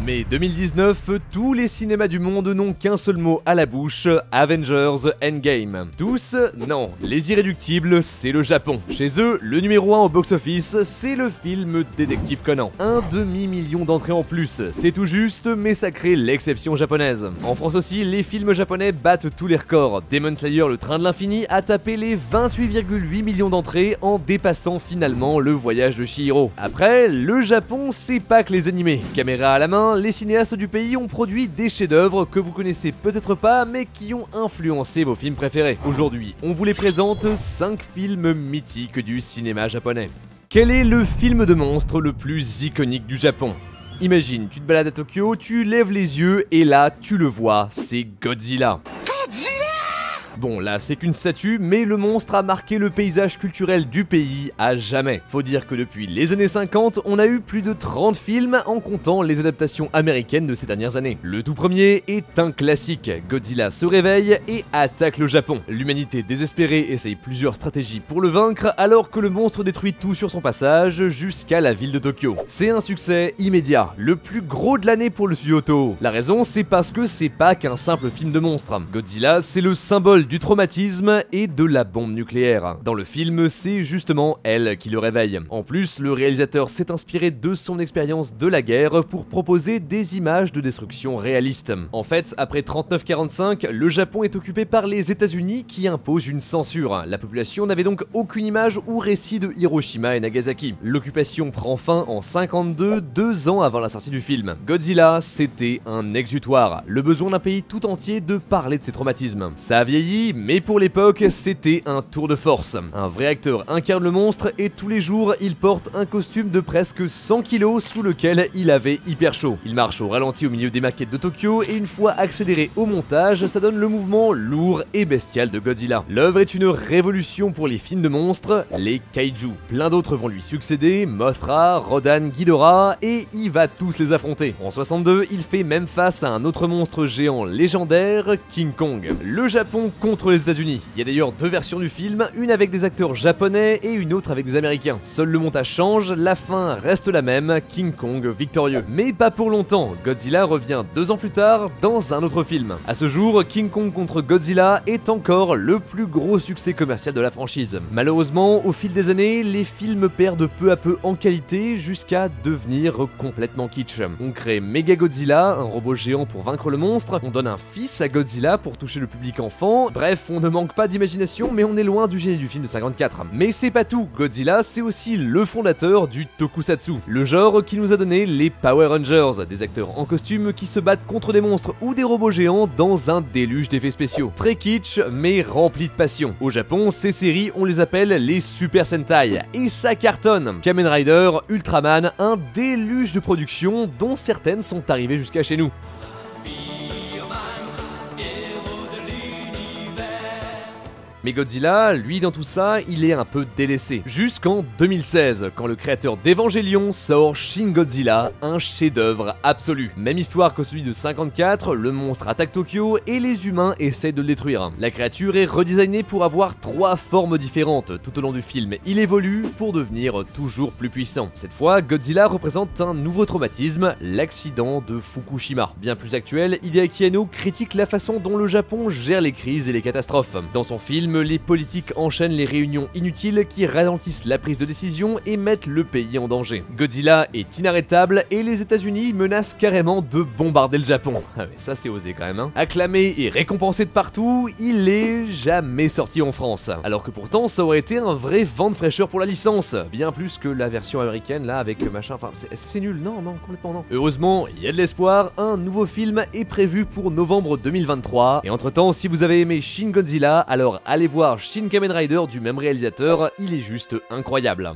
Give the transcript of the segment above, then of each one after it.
mai 2019, tous les cinémas du monde n'ont qu'un seul mot à la bouche, Avengers Endgame. Tous? Non, les irréductibles, c'est le Japon. Chez eux, le numéro 1 au box-office, c'est le film Détective Conan. Un demi-million d'entrées en plus, c'est tout juste, mais ça crée l'exception japonaise. En France aussi, les films japonais battent tous les records. Demon Slayer, le train de l'infini, a tapé les 28,8 millions d'entrées en dépassant finalement le voyage de Chihiro. Après, le Japon, c'est pas que les animés. Caméra à la main, les cinéastes du pays ont produit des chefs-d'œuvre que vous connaissez peut-être pas, mais qui ont influencé vos films préférés. Aujourd'hui, on vous les présente 5 films mythiques du cinéma japonais. Quel est le film de monstre le plus iconique du Japon? Imagine, tu te balades à Tokyo, tu lèves les yeux et là, tu le vois, c'est Godzilla. Bon, là, c'est qu'une statue, mais le monstre a marqué le paysage culturel du pays à jamais. Faut dire que depuis les années 50, on a eu plus de 30 films en comptant les adaptations américaines de ces dernières années. Le tout premier est un classique. Godzilla se réveille et attaque le Japon. L'humanité désespérée essaye plusieurs stratégies pour le vaincre, alors que le monstre détruit tout sur son passage jusqu'à la ville de Tokyo. C'est un succès immédiat, le plus gros de l'année pour le studio Toho. La raison, c'est parce que c'est pas qu'un simple film de monstre. Godzilla, c'est le symbole du traumatisme et de la bombe nucléaire. Dans le film, c'est justement elle qui le réveille. En plus, le réalisateur s'est inspiré de son expérience de la guerre pour proposer des images de destruction réalistes. En fait, après 39-45, le Japon est occupé par les États-Unis qui imposent une censure. La population n'avait donc aucune image ou récit de Hiroshima et Nagasaki. L'occupation prend fin en 52, 2 ans avant la sortie du film. Godzilla, c'était un exutoire, le besoin d'un pays tout entier de parler de ses traumatismes. Ça a vieilli, mais pour l'époque, c'était un tour de force. Un vrai acteur incarne le monstre et tous les jours, il porte un costume de presque 100 kg sous lequel il avait hyper chaud. Il marche au ralenti au milieu des maquettes de Tokyo et une fois accéléré au montage, ça donne le mouvement lourd et bestial de Godzilla. L'œuvre est une révolution pour les films de monstres, les kaiju. Plein d'autres vont lui succéder, Mothra, Rodan, Ghidorah, et il va tous les affronter. En 62, il fait même face à un autre monstre géant légendaire, King Kong. Le Japon contre les États-Unis. Il y a d'ailleurs 2 versions du film, une avec des acteurs japonais et une autre avec des américains. Seul le montage change, la fin reste la même, King Kong victorieux. Mais pas pour longtemps, Godzilla revient 2 ans plus tard dans un autre film. À ce jour, King Kong contre Godzilla est encore le plus gros succès commercial de la franchise. Malheureusement, au fil des années, les films perdent peu à peu en qualité jusqu'à devenir complètement kitsch. On crée Mechagodzilla, un robot géant pour vaincre le monstre, on donne un fils à Godzilla pour toucher le public enfant. Bref, on ne manque pas d'imagination, mais on est loin du génie du film de 54. Mais c'est pas tout, Godzilla c'est aussi le fondateur du tokusatsu, le genre qui nous a donné les Power Rangers, des acteurs en costume qui se battent contre des monstres ou des robots géants dans un déluge d'effets spéciaux. Très kitsch, mais rempli de passion. Au Japon, ces séries, on les appelle les Super Sentai, et ça cartonne. Kamen Rider, Ultraman, un déluge de production dont certaines sont arrivées jusqu'à chez nous. Mais Godzilla, lui dans tout ça, il est un peu délaissé. Jusqu'en 2016, quand le créateur d'Evangelion sort Shin Godzilla, un chef-d'œuvre absolu. Même histoire que celui de 54, le monstre attaque Tokyo et les humains essaient de le détruire. La créature est redesignée pour avoir 3 formes différentes. Tout au long du film, il évolue pour devenir toujours plus puissant. Cette fois, Godzilla représente un nouveau traumatisme, l'accident de Fukushima. Bien plus actuel, Hideaki Anno critique la façon dont le Japon gère les crises et les catastrophes. Dans son film, les politiques enchaînent les réunions inutiles qui ralentissent la prise de décision et mettent le pays en danger. Godzilla est inarrêtable et les États-Unis menacent carrément de bombarder le Japon. Ah mais ça c'est osé quand même, hein. Acclamé et récompensé de partout, il est jamais sorti en France. Alors que pourtant ça aurait été un vrai vent de fraîcheur pour la licence. Bien plus que la version américaine là avec machin, enfin c'est nul, non, complètement non. Heureusement, il y a de l'espoir, un nouveau film est prévu pour novembre 2023. Et entre temps, si vous avez aimé Shin Godzilla, alors allez voir Shin Kamen Rider du même réalisateur, il est juste incroyable.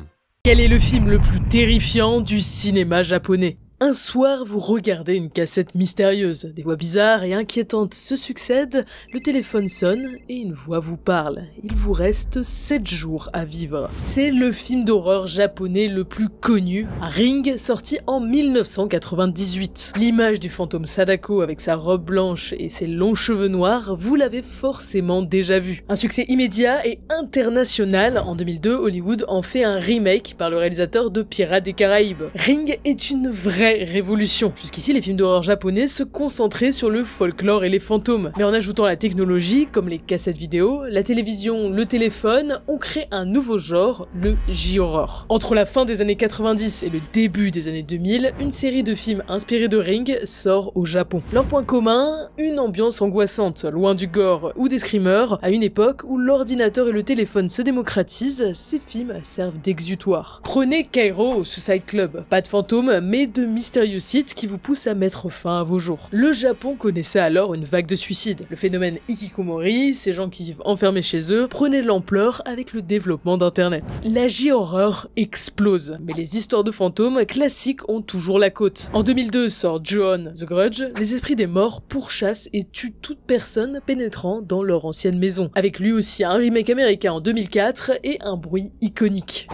Quel est le film le plus terrifiant du cinéma japonais ? Un soir, vous regardez une cassette mystérieuse. Des voix bizarres et inquiétantes se succèdent, le téléphone sonne et une voix vous parle. Il vous reste 7 jours à vivre. C'est le film d'horreur japonais le plus connu, Ring, sorti en 1998. L'image du fantôme Sadako avec sa robe blanche et ses longs cheveux noirs, vous l'avez forcément déjà vu. Un succès immédiat et international, en 2002, Hollywood en fait un remake par le réalisateur de Pirates des Caraïbes. Ring est une vraie vraie révolution. Jusqu'ici, les films d'horreur japonais se concentraient sur le folklore et les fantômes. Mais en ajoutant la technologie, comme les cassettes vidéo, la télévision, le téléphone, on crée un nouveau genre, le J-horror. Entre la fin des années 90 et le début des années 2000, une série de films inspirés de Ring sort au Japon. Leur point commun, une ambiance angoissante, loin du gore ou des screamers. À une époque où l'ordinateur et le téléphone se démocratisent, ces films servent d'exutoire. Prenez Kairo au Suicide Club. Pas de fantômes, mais de mystérieux sites qui vous poussent à mettre fin à vos jours. Le Japon connaissait alors une vague de suicides. Le phénomène Hikikomori, ces gens qui vivent enfermés chez eux, prenait de l'ampleur avec le développement d'internet. La J-horror explose, mais les histoires de fantômes classiques ont toujours la cote. En 2002 sort Ju-On the Grudge, les esprits des morts pourchassent et tuent toute personne pénétrant dans leur ancienne maison. Avec lui aussi un remake américain en 2004 et un bruit iconique.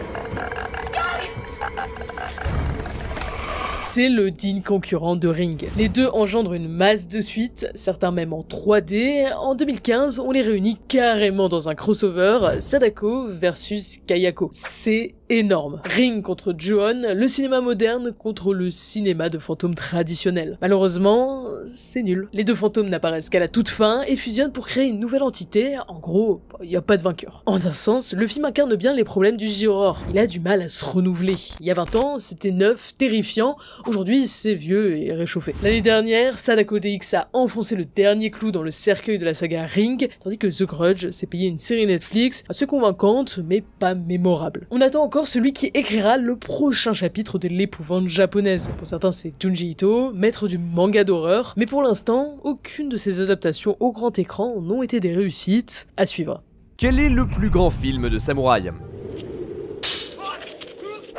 C'est le digne concurrent de Ring. Les deux engendrent une masse de suites, certains même en 3D. En 2015, on les réunit carrément dans un crossover, Sadako versus Kayako. C'est énorme. Ring contre Ju-On, le cinéma moderne contre le cinéma de fantômes traditionnel. Malheureusement, c'est nul. Les deux fantômes n'apparaissent qu'à la toute fin et fusionnent pour créer une nouvelle entité. En gros, il n'y a pas de vainqueur. En un sens, le film incarne bien les problèmes du J-horror. Il a du mal à se renouveler. Il y a 20 ans, c'était neuf, terrifiant. Aujourd'hui, c'est vieux et réchauffé. L'année dernière, Sadako DX a enfoncé le dernier clou dans le cercueil de la saga Ring, tandis que The Grudge s'est payé une série Netflix assez convaincante, mais pas mémorable. On attend encore celui qui écrira le prochain chapitre de l'épouvante japonaise. Pour certains, c'est Junji Ito, maître du manga d'horreur, mais pour l'instant, aucune de ces adaptations au grand écran n'ont été des réussites. À suivre. Quel est le plus grand film de samouraï ?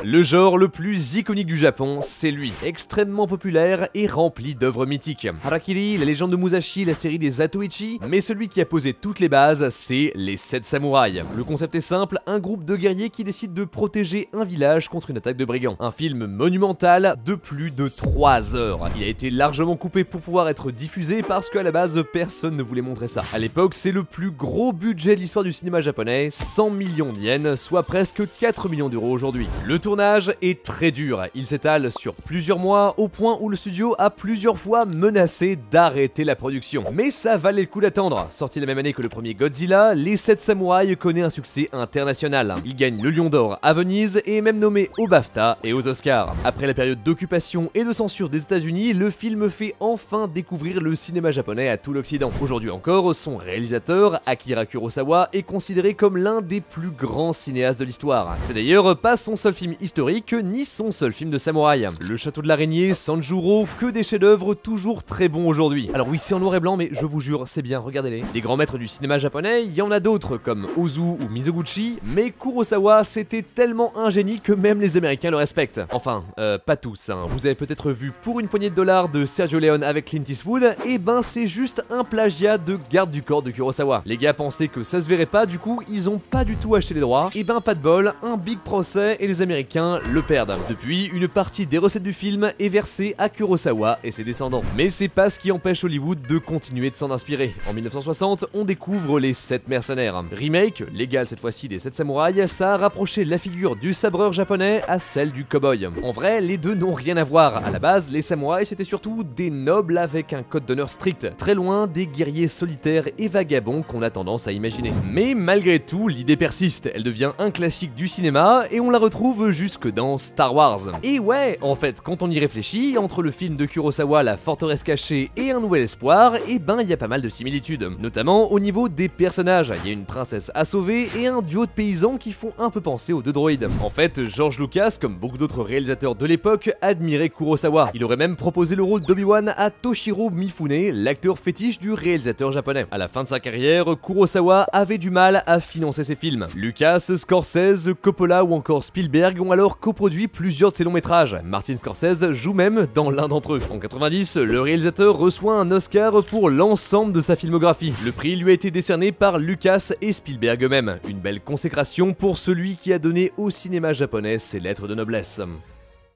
Le genre le plus iconique du Japon, c'est lui, extrêmement populaire et rempli d'œuvres mythiques. Harakiri, la légende de Musashi, la série des Zatoichi, mais celui qui a posé toutes les bases, c'est les 7 samouraïs. Le concept est simple, un groupe de guerriers qui décide de protéger un village contre une attaque de brigands. Un film monumental de plus de 3 heures. Il a été largement coupé pour pouvoir être diffusé parce qu'à la base, personne ne voulait montrer ça. À l'époque, c'est le plus gros budget de l'histoire du cinéma japonais, 100 millions d'yens, soit presque 4 millions d'euros aujourd'hui. Le tournage est très dur, il s'étale sur plusieurs mois au point où le studio a plusieurs fois menacé d'arrêter la production. Mais ça valait le coup d'attendre. Sorti la même année que le premier Godzilla, les 7 samouraïs connaît un succès international. Il gagne le Lion d'Or à Venise et est même nommé aux BAFTA et aux Oscars. Après la période d'occupation et de censure des États-Unis, le film fait enfin découvrir le cinéma japonais à tout l'Occident. Aujourd'hui encore, son réalisateur, Akira Kurosawa, est considéré comme l'un des plus grands cinéastes de l'histoire. C'est d'ailleurs pas son seul film historique, ni son seul film de samouraï. Le Château de l'Araignée, Sanjuro, que des chefs-d'œuvre toujours très bons aujourd'hui. Alors oui, c'est en noir et blanc, mais je vous jure, c'est bien, regardez-les. Des grands maîtres du cinéma japonais, il y en a d'autres comme Ozu ou Mizoguchi, mais Kurosawa, c'était tellement un génie que même les Américains le respectent. Enfin, pas tous, hein. Vous avez peut-être vu Pour une poignée de dollars de Sergio Leone avec Clint Eastwood, et ben c'est juste un plagiat de Garde du corps de Kurosawa. Les gars pensaient que ça se verrait pas, du coup, ils ont pas du tout acheté les droits, et ben pas de bol, un big procès et les Américains le perdent. Depuis, une partie des recettes du film est versée à Kurosawa et ses descendants. Mais c'est pas ce qui empêche Hollywood de continuer de s'en inspirer. En 1960, on découvre les 7 mercenaires. Remake, légal cette fois-ci des 7 samouraïs, ça a rapproché la figure du sabreur japonais à celle du cow-boy. En vrai, les deux n'ont rien à voir. À la base, les samouraïs c'était surtout des nobles avec un code d'honneur strict, très loin des guerriers solitaires et vagabonds qu'on a tendance à imaginer. Mais malgré tout, l'idée persiste, elle devient un classique du cinéma et on la retrouve jusque dans Star Wars. Et ouais, en fait, quand on y réfléchit, entre le film de Kurosawa, La Forteresse Cachée et Un Nouvel Espoir, et ben il y a pas mal de similitudes, notamment au niveau des personnages. Il y a une princesse à sauver et un duo de paysans qui font un peu penser aux deux droïdes. En fait, George Lucas, comme beaucoup d'autres réalisateurs de l'époque, admirait Kurosawa. Il aurait même proposé le rôle d'Obi-Wan à Toshiro Mifune, l'acteur fétiche du réalisateur japonais. À la fin de sa carrière, Kurosawa avait du mal à financer ses films. Lucas, Scorsese, Coppola ou encore Spielberg ont alors coproduit plusieurs de ses longs métrages. Martin Scorsese joue même dans l'un d'entre eux. En 90, le réalisateur reçoit un Oscar pour l'ensemble de sa filmographie. Le prix lui a été décerné par Lucas et Spielberg eux-mêmes. Une belle consécration pour celui qui a donné au cinéma japonais ses lettres de noblesse.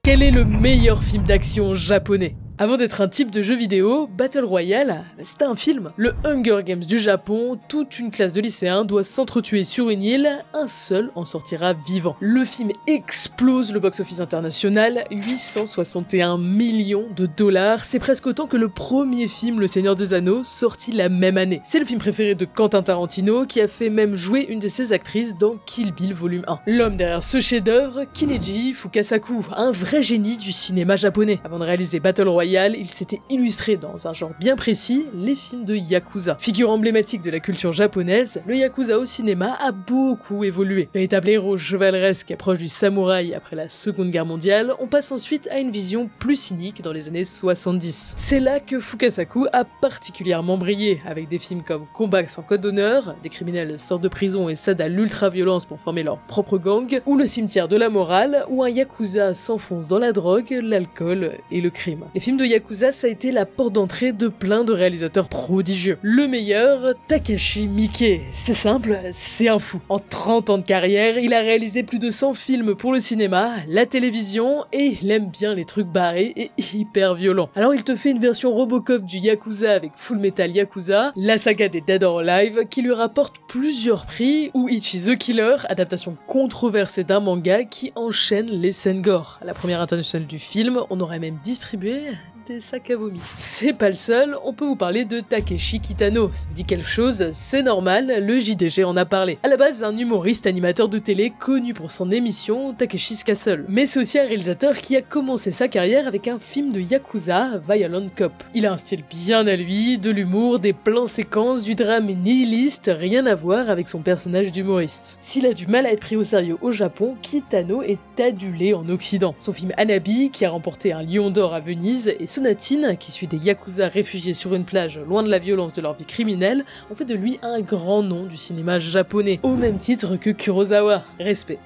Quel est le meilleur film d'action japonais ? Avant d'être un type de jeu vidéo, Battle Royale, c'était un film. Le Hunger Games du Japon, toute une classe de lycéens doit s'entretuer sur une île, un seul en sortira vivant. Le film explose le box-office international, 861 millions de dollars, c'est presque autant que le premier film Le Seigneur des Anneaux, sorti la même année. C'est le film préféré de Quentin Tarantino, qui a fait même jouer une de ses actrices dans Kill Bill Volume 1. L'homme derrière ce chef-d'œuvre, Kineji Fukasaku, un vrai génie du cinéma japonais. Avant de réaliser Battle Royale, il s'était illustré dans un genre bien précis, les films de Yakuza. Figure emblématique de la culture japonaise, le Yakuza au cinéma a beaucoup évolué. Véritable héros chevaleresque proche du samouraï après la Seconde Guerre mondiale, on passe ensuite à une vision plus cynique dans les années 70. C'est là que Fukasaku a particulièrement brillé, avec des films comme Combat sans code d'honneur, des criminels sortent de prison et cèdent à l'ultra-violence pour former leur propre gang, ou Le cimetière de la morale, où un Yakuza s'enfonce dans la drogue, l'alcool et le crime. Les films de Yakuza, ça a été la porte d'entrée de plein de réalisateurs prodigieux. Le meilleur, Takashi Miike. C'est simple, c'est un fou. En 30 ans de carrière, il a réalisé plus de 100 films pour le cinéma, la télévision, et il aime bien les trucs barrés et hyper violents. Alors il te fait une version Robocop du Yakuza avec Full Metal Yakuza, la saga des Dead or Alive qui lui rapporte plusieurs prix, ou Ichi the Killer, adaptation controversée d'un manga qui enchaîne les scènes gore. À la première internationale du film, on aurait même distribué des sacs à vomi. C'est pas le seul, on peut vous parler de Takeshi Kitano. Ça vous dit quelque chose, c'est normal, le JDG en a parlé. À la base, un humoriste animateur de télé connu pour son émission Takeshi's Castle. Mais c'est aussi un réalisateur qui a commencé sa carrière avec un film de Yakuza, Violent Cop. Il a un style bien à lui, de l'humour, des plans séquences, du drame nihiliste, rien à voir avec son personnage d'humoriste. S'il a du mal à être pris au sérieux au Japon, Kitano est adulé en Occident. Son film Hanabi, qui a remporté un Lion d'Or à Venise, et Sonatine, qui suit des Yakuza réfugiés sur une plage loin de la violence de leur vie criminelle, ont fait de lui un grand nom du cinéma japonais, au même titre que Kurosawa. Respect.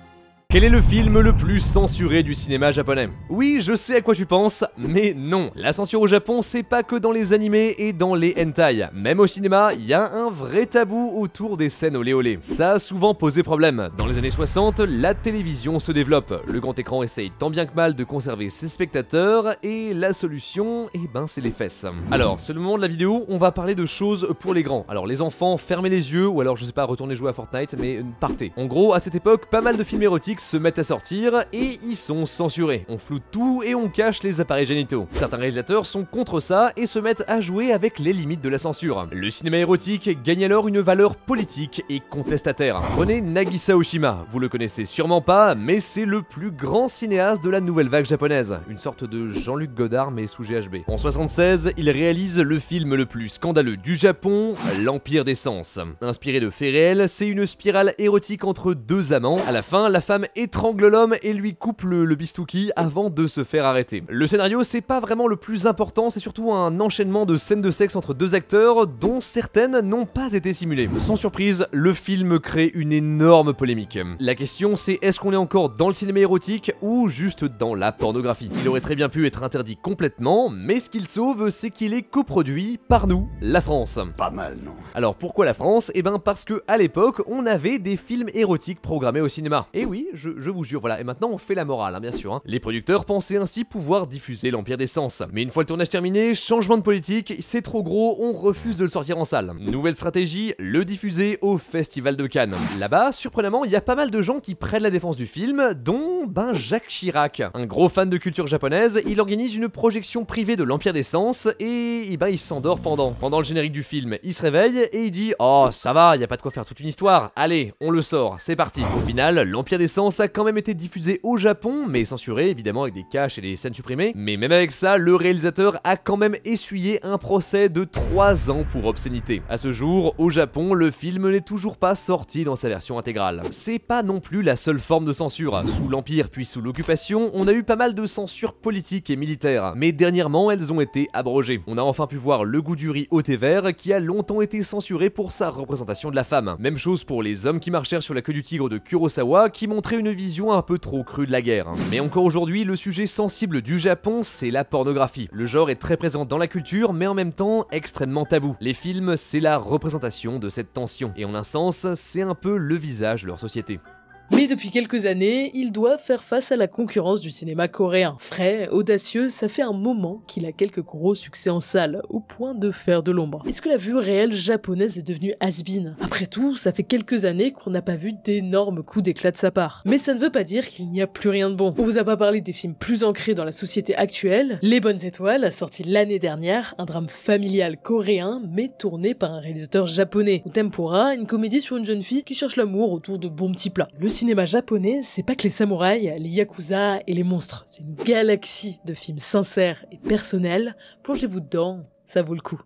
Quel est le film le plus censuré du cinéma japonais? Oui, je sais à quoi tu penses, mais non. La censure au Japon, c'est pas que dans les animés et dans les hentai. Même au cinéma, il y a un vrai tabou autour des scènes olé olé. Ça a souvent posé problème. Dans les années 60, la télévision se développe. Le grand écran essaye tant bien que mal de conserver ses spectateurs, et la solution, c'est les fesses. Alors, c'est le moment de la vidéo, on va parler de choses pour les grands. Alors, les enfants, fermez les yeux, ou alors, je sais pas, retournez jouer à Fortnite, mais partez. En gros, à cette époque, pas mal de films érotiques se mettent à sortir et ils sont censurés. On floute tout et on cache les appareils génitaux. Certains réalisateurs sont contre ça et se mettent à jouer avec les limites de la censure. Le cinéma érotique gagne alors une valeur politique et contestataire. Prenez Nagisa Oshima, vous le connaissez sûrement pas, mais c'est le plus grand cinéaste de la nouvelle vague japonaise. Une sorte de Jean-Luc Godard mais sous GHB. En 76, il réalise le film le plus scandaleux du Japon, L'Empire des Sens. Inspiré de faits réels, c'est une spirale érotique entre deux amants. À la fin, la femme étrangle l'homme et lui coupe le bistouki avant de se faire arrêter. Le scénario, c'est pas vraiment le plus important, c'est surtout un enchaînement de scènes de sexe entre deux acteurs dont certaines n'ont pas été simulées. Sans surprise, le film crée une énorme polémique. La question, c'est est-ce qu'on est encore dans le cinéma érotique ou juste dans la pornographie? Il aurait très bien pu être interdit complètement, mais ce qu'il sauve, c'est qu'il est coproduit par nous, la France. Pas mal, non? Alors pourquoi la France? Parce que à l'époque, on avait des films érotiques programmés au cinéma. Et oui, je vous jure, voilà, et maintenant on fait la morale, bien sûr. Les producteurs pensaient ainsi pouvoir diffuser l'Empire des Sens. Mais une fois le tournage terminé, changement de politique, c'est trop gros, on refuse de le sortir en salle. Nouvelle stratégie, le diffuser au Festival de Cannes. Là-bas, surprenamment, il y a pas mal de gens qui prennent la défense du film, dont Jacques Chirac. Un gros fan de culture japonaise, il organise une projection privée de l'Empire des Sens et il s'endort pendant le générique du film. Il se réveille et il dit « Oh, ça va, y a pas de quoi faire toute une histoire, allez, on le sort, c'est parti ». Au final, l'Empire des Sens a quand même été diffusé au Japon, mais censuré évidemment avec des caches et des scènes supprimées. Mais même avec ça, le réalisateur a quand même essuyé un procès de 3 ans pour obscénité. À ce jour, au Japon, le film n'est toujours pas sorti dans sa version intégrale. C'est pas non plus la seule forme de censure. Sous l'Empire puis sous l'occupation, on a eu pas mal de censures politiques et militaires, mais dernièrement elles ont été abrogées. On a enfin pu voir Le Goût du riz au thé vert qui a longtemps été censuré pour sa représentation de la femme. Même chose pour Les Hommes qui marchèrent sur la queue du tigre de Kurosawa qui montrait une vision un peu trop crue de la guerre. Mais encore aujourd'hui, le sujet sensible du Japon, c'est la pornographie. Le genre est très présent dans la culture, mais en même temps extrêmement tabou. Les films, c'est la représentation de cette tension, et en un sens, c'est un peu le visage de leur société. Mais depuis quelques années, il doit faire face à la concurrence du cinéma coréen. Frais, audacieux, ça fait un moment qu'il a quelques gros succès en salle, au point de faire de l'ombre. Est-ce que la vue réelle japonaise est devenue has-been? Après tout, ça fait quelques années qu'on n'a pas vu d'énormes coups d'éclat de sa part. Mais ça ne veut pas dire qu'il n'y a plus rien de bon. On vous a pas parlé des films plus ancrés dans la société actuelle. Les Bonnes Étoiles, sorti l'année dernière, un drame familial coréen, mais tourné par un réalisateur japonais. Ou Tempura, une comédie sur une jeune fille qui cherche l'amour autour de bons petits plats. Le cinéma japonais, c'est pas que les samouraïs, les yakuza et les monstres. C'est une galaxie de films sincères et personnels. Plongez-vous dedans, ça vaut le coup.